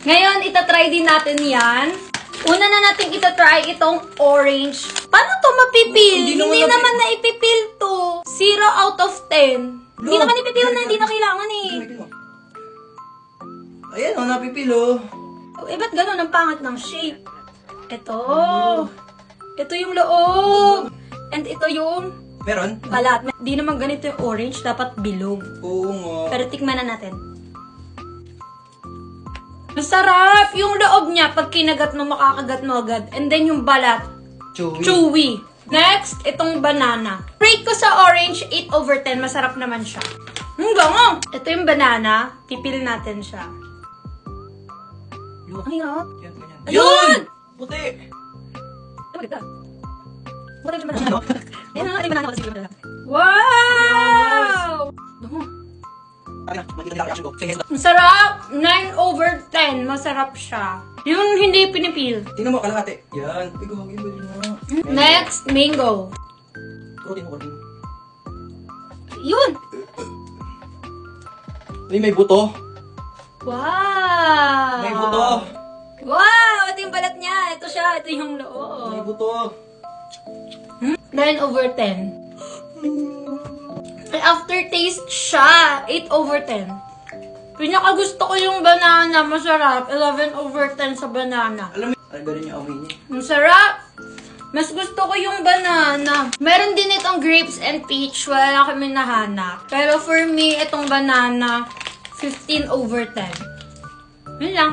Ngayon, itatry din natin yan. Una na natin itatry itong orange. Paano to mapipil? Hindi naman na ipipil to. 0 out of 10. Hindi naman ipipil na, hindi na kailangan eh. Ayan o, napipil o. Eh, ba't ganun ang pangat ng shape? Ito. Ito yung loob. And ito yung Meron? balat. Di naman ganito yung orange, dapat bilog. Oo nga. Pero tikman na natin. Masarap! Yung loob niya, pag kinagat mo, makakagat mo agad. And then yung balat, Chewy. chewy. Next, itong banana. Rate ko sa orange, 8 over 10. Masarap naman siya. Gango! Ito yung banana. Pipil natin siya. Yun. Ang hirap. Yan, ganyan. Ayun! Puti! Wow! Ano na, magiging lang reaction ko. Sige, Masarap! 9 over 10. Masarap siya. Yung hindi pinipil. tingnan mo, kalahati. Yan. Ay, gawagin mo din mo. Next, mango. Kurutin mo, kurutin mo. Yun! Uy, may buto. Wow! May buto. Wow! Ito yung balat niya. Ito siya. Ito yung May loob. buto. 9 over 10. May aftertaste siya. 8 over 10. Pinakagusto ko yung banana. Masarap. 11 over 10 sa banana. Alam mo, ang galing yung amoy niya. Masarap! Mas gusto ko yung banana. Meron din itong grapes and peach. Wala kami nahanap. Pero for me, itong banana, 15 over 10. Yun lang.